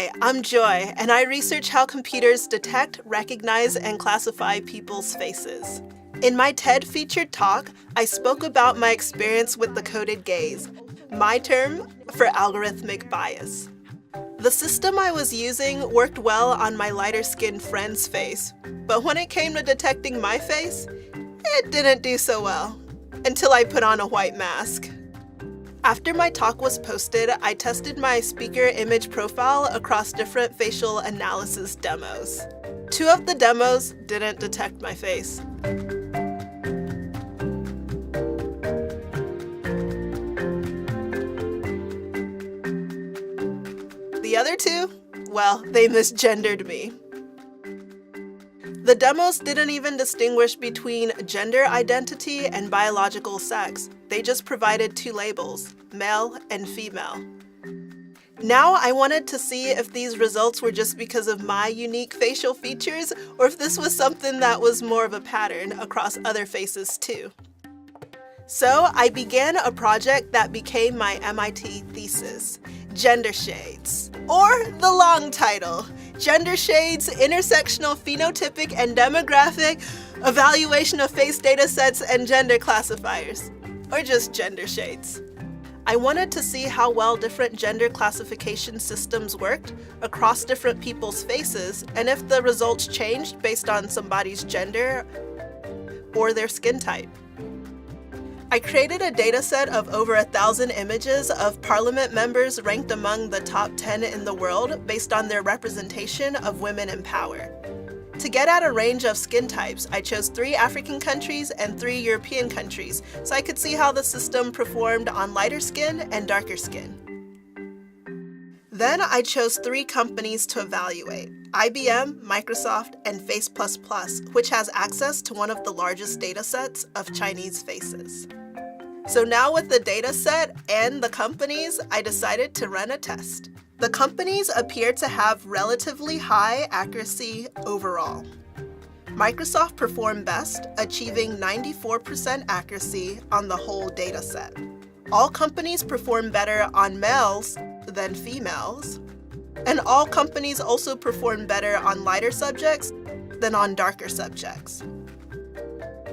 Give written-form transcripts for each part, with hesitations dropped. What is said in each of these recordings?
Hi, I'm Joy, and I research how computers detect, recognize, and classify people's faces. In my TED featured talk, I spoke about my experience with the coded gaze, my term for algorithmic bias. The system I was using worked well on my lighter-skinned friend's face, but when it came to detecting my face, it didn't do so well, until I put on a white mask. After my talk was posted, I tested my speaker image profile across different facial analysis demos. 2 of the demos didn't detect my face. The other 2, well, they misgendered me. The demos didn't even distinguish between gender identity and biological sex. They just provided 2 labels, male and female. Now I wanted to see if these results were just because of my unique facial features or if this was something that was more of a pattern across other faces too. So I began a project that became my MIT thesis, Gender Shades, or the long title, Gender Shades, Intersectional Phenotypic and Demographic Evaluation of Face Datasets and Gender Classifiers, or just Gender Shades. I wanted to see how well different gender classification systems worked across different people's faces and if the results changed based on somebody's gender or their skin type. I created a dataset of over 1,000 images of parliament members ranked among the top 10 in the world based on their representation of women in power. To get at a range of skin types, I chose 3 African countries and 3 European countries so I could see how the system performed on lighter skin and darker skin. Then I chose 3 companies to evaluate: IBM, Microsoft, and Face++, which has access to one of the largest datasets of Chinese faces. So now with the dataset and the companies, I decided to run a test. The companies appear to have relatively high accuracy overall. Microsoft performed best, achieving 94% accuracy on the whole dataset. All companies performed better on males than females, and all companies also performed better on lighter subjects than on darker subjects.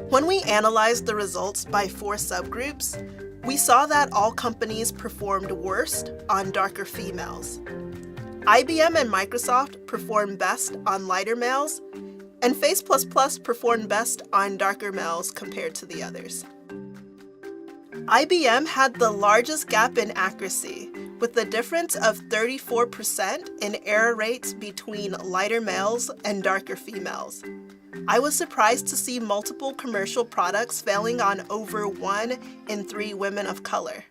When we analyzed the results by 4 subgroups, we saw that all companies performed worst on darker females. IBM and Microsoft performed best on lighter males, and Face++ performed best on darker males compared to the others. IBM had the largest gap in accuracy, with a difference of 34% in error rates between lighter males and darker females. I was surprised to see multiple commercial products failing on over 1 in 3 women of color.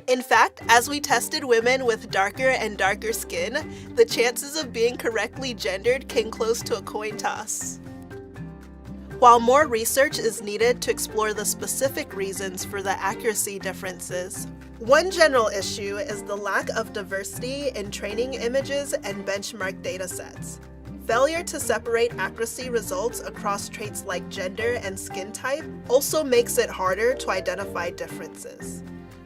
In fact, as we tested women with darker and darker skin, the chances of being correctly gendered came close to a coin toss. While more research is needed to explore the specific reasons for the accuracy differences, one general issue is the lack of diversity in training images and benchmark datasets. Failure to separate accuracy results across traits like gender and skin type also makes it harder to identify differences.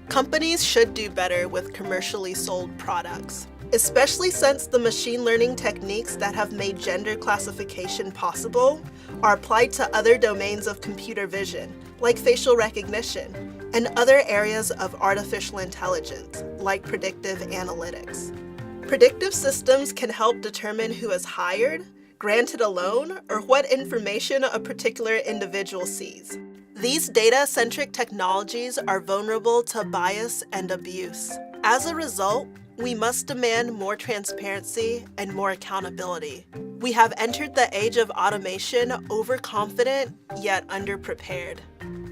Companies should do better with commercially sold products, especially since the machine learning techniques that have made gender classification possible are applied to other domains of computer vision, like facial recognition, and other areas of artificial intelligence, like predictive analytics. Predictive systems can help determine who is hired, granted a loan, or what information a particular individual sees. These data-centric technologies are vulnerable to bias and abuse. As a result, we must demand more transparency and more accountability. We have entered the age of automation overconfident yet underprepared.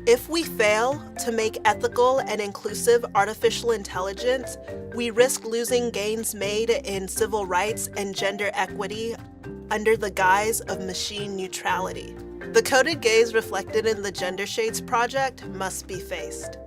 If we fail to make ethical and inclusive artificial intelligence, we risk losing gains made in civil rights and gender equity under the guise of machine neutrality. The coded gaze reflected in the Gender Shades project must be faced.